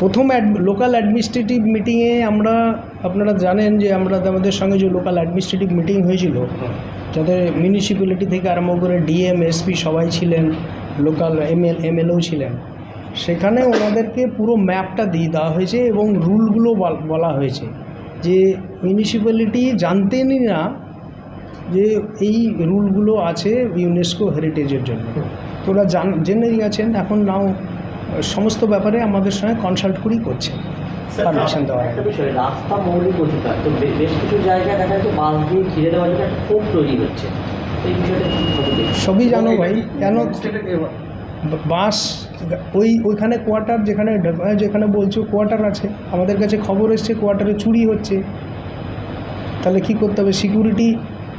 প্রথম local administrative মিটিংয়ে আপনারা জানেন যে আমাদের সঙ্গে যে লোকাল অ্যাডমিনিস্ট্রেটিভ মিটিং হয়েছিল, যাদের মিউনিসিপ্যালিটি থেকে আরম্ভ করে ডিএম এসপি সবাই ছিলেন, লোকাল এমএলও ছিলেন, সেখানে ওনাদেরকে পুরো ম্যাপটা দিয়ে দেওয়া হয়েছে এবং রুলগুলো বলা হয়েছে যে মিউনিসিপ্যালিটি জানতেনই না যে এই রুলগুলো আছে ইউনেস্কো হেরিটেজের জন্য। তো ওরা জেনে গেছেন, এখন নাও সমস্ত ব্যাপারে আমাদের সঙ্গে কনসাল্ট করেই করছে পারমিশন দেওয়া। একটা বিষয়, রাস্তা মৌলিক অধিকার, তো বেশ কিছু জায়গায় দেখা যাচ্ছে বাস দিয়ে ঘিরে দেওয়ার জন্য একটা ক্ষোভ তৈরি হচ্ছে, এই বিষয়টা সবই জানো ভাই। কেন বাস ওইখানে কোয়ার্টার যেখানে বলছো কোয়ার্টার আছে, আমাদের কাছে খবর এসছে কোয়ার্টারে চুরি হচ্ছে, তাহলে কী করতে হবে? সিকিউরিটি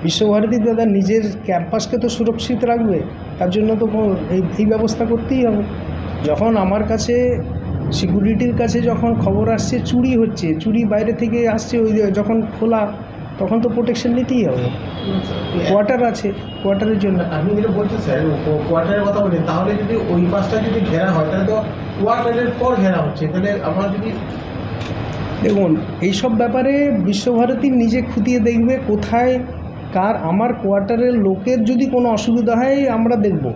বিশ্বভারতী দাদা নিজের ক্যাম্পাসকে তো সুরক্ষিত রাখবে, তার জন্য তো এই ব্যবস্থা করতেই হবে। যখন আমার কাছে সিকিউরিটির কাছে যখন খবর আসছে চুরি হচ্ছে, চুরি বাইরে থেকে আসছে, ওই যখন খোলা তখন তো প্রোটেকশন নিতেই হবে। কোয়ার্টার আছে, কোয়ার্টারের জন্য। আপনি যেটা বলছেন স্যার, কোয়ার্টারের কথা বলি, তাহলে যদি ওই পাশটা যদি ঘেরা হয় তাহলে তো কোয়ার্টারের পর ঘেরা হচ্ছে, তাহলে আমরা যদি দেখুন এইসব ব্যাপারে বিশ্বভারতী নিজে খুঁটিয়ে দেখবে কোথায় কার আমার কোয়ার্টারের লোকের যদি কোনো অসুবিধা হয় আমরা দেখব,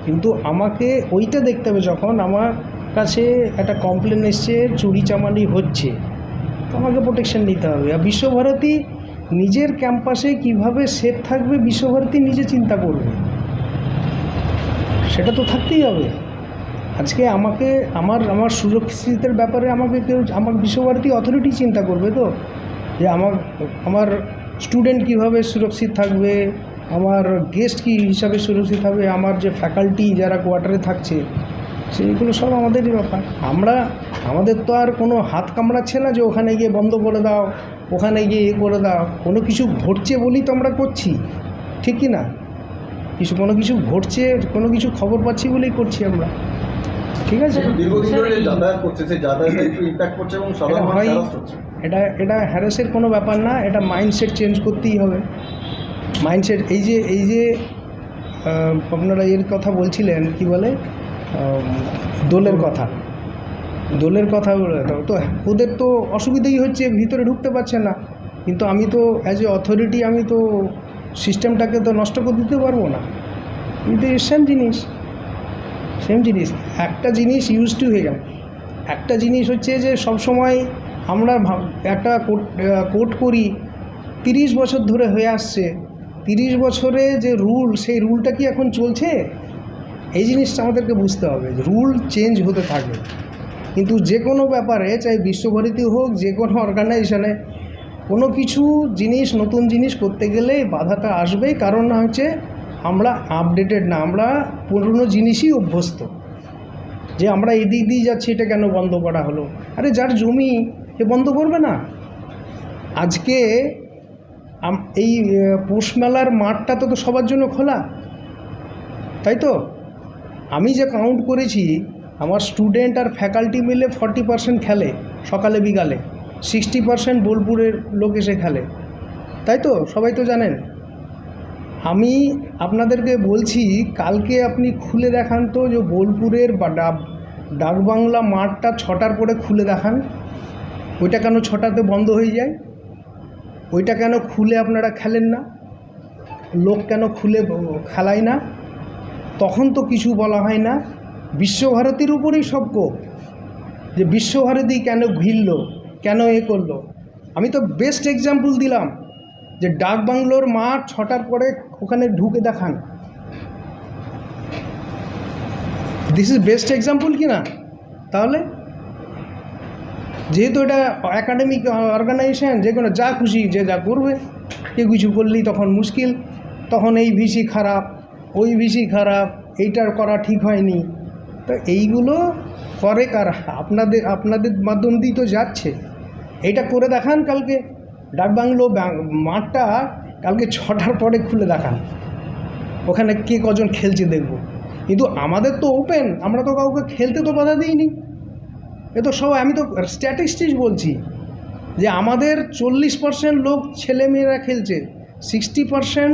কিন্তু আমাকে ওইটা দেখতে হবে যখন আমার কাছে একটা কমপ্লেন এসছে চুরি চামারি হচ্ছে, তো আমাকে প্রোটেকশন নিতে হবে। আর বিশ্বভারতী নিজের ক্যাম্পাসে কিভাবে সেফ থাকবে বিশ্বভারতী নিজে চিন্তা করবে, সেটা তো থাকতেই হবে। আজকে আমাকে আমার সুরক্ষিতের ব্যাপারে আমাকে বিশ্বভারতী অথরিটি চিন্তা করবে তো, যে আমার স্টুডেন্ট কিভাবে সুরক্ষিত থাকবে, আমার গেস্ট কী হিসাবে সুরক্ষিত হবে, আমার যে ফ্যাকাল্টি যারা কোয়ার্টারে থাকছে, সেইগুলো সব আমাদেরই ব্যাপার। আমাদের তো আর কোনো হাত কামড়াচ্ছে না যে ওখানে গিয়ে বন্ধ করে দাও, ওখানে গিয়ে করে দাও। কোনো কিছু ঘটছে বলেই তো আমরা করছি, ঠিক কি না? কোনো কিছু ঘটছে, কোনো কিছু খবর পাচ্ছি বলেই করছি আমরা, ঠিক আছে? এটা হ্যারাসের কোনো ব্যাপার না, এটা মাইন্ডসেট চেঞ্জ করতেই হবে। মাইন্ডসেট এই যে আপনারা এর কথা বলছিলেন, কি বলে দোলের কথা বলে তো ওদের তো অসুবিধাই হচ্ছে, ভিতরে ঢুকতে পারছে না, কিন্তু আমি তো অ্যাজ এ অথরিটি আমি তো সিস্টেমটাকে তো নষ্ট করে দিতে পারবো না। কিন্তু সেম জিনিস একটা জিনিস ইউজ টু হয়ে গেল। একটা জিনিস হচ্ছে যে সবসময় আমরা একটা কোর্ট করি 30 বছর ধরে হয়ে আসছে, 30 বছরে যে রুল, সেই রুলটা কি এখন চলছে? এই জিনিসটা আমাদেরকে বুঝতে হবে, রুল চেঞ্জ হতে থাকে। কিন্তু যে কোনো ব্যাপারে, চাই বিশ্বভারতী হোক, যে কোনো অর্গানাইজেশনে কোনো কিছু জিনিস নতুন জিনিস করতে গেলে বাধাটা আসবেই, কারণ না হচ্ছে আমরা আপডেটেড না, আমরা পুরনো জিনিসই অভ্যস্ত, যে আমরা এদিক দিয়ে যাচ্ছি, এটা কেন বন্ধ করা হলো? আরে যার জমি সে বন্ধ করবে না। আজকে এই পৌষ মেলার মাঠটা তো সবার জন্য খোলা, তাই তো? আমি যে কাউন্ট করেছি, আমার স্টুডেন্ট আর ফ্যাকাল্টি মিলে 40% খেলে সকালে বিকালে, 60% বোলপুরের লোক এসে খেলে, তাই তো? সবাই তো জানেন। আমি আপনাদেরকে বলছি, কালকে আপনি খুলে দেখান তো যে বোলপুরের ডাকবাংলা মাঠটা 6টার পরে খুলে দেখান, ওইটা কেন 6টাতে বন্ধ হয়ে যায়? ওইটা কেন খুলে আপনারা খেলেন না? লোক কেন খুলে খেলায় না? তখন তো কিছু বলা হয় না। বিশ্বভারতীর উপরেই সব কোপ, যে বিশ্বভারতী কেন ভিড়ল, কেন করলো। আমি তো বেস্ট এক্সাম্পল দিলাম যে ডাকবাংলোর মাঠ 6টার পরে ওখানে ঢুকে দেখান। দিস ইজ বেস্ট এক্সাম্পল কি না? তাহলে যেহেতু এটা একাডেমিক অর্গানাইজেশন, যে কোনো যা খুশি যে যা করবে, কেউ কিছু করলেই তখন মুশকিল, তখন এই ভিসি খারাপ, ওই ভিসি খারাপ, এইটার করা ঠিক হয়নি। তো এইগুলো করে কারা? আপনাদের মাধ্যম দিয়ে তো যাচ্ছে। এইটা করে দেখান কালকে, ডাকবাংলো মাঠটা কালকে 6টার পরে খুলে দেখান, ওখানে কে কজন খেলছে দেখব। কিন্তু আমাদের তো ওপেন, আমরা তো কাউকে খেলতে তো বাধা দিইনি। এ তো সব, আমি তো স্ট্যাটিস্টিক্স বলছি যে আমাদের 40% লোক ছেলেমেয়েরা খেলছে, 60%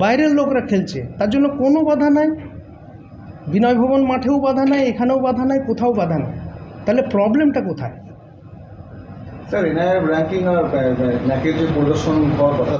বাইরের লোকরা খেলছে, তার জন্য কোনো বাধা নাই। বিনয় ভবন মাঠেও বাধা নাই, এখানেও বাধা নাই, কোথাও বাধা নাই। তাহলে প্রবলেমটা কোথায়? স্যার এনআইআর র্যাঙ্কিং আর ন্যাকের যে পরিদর্শন হওয়ার কথা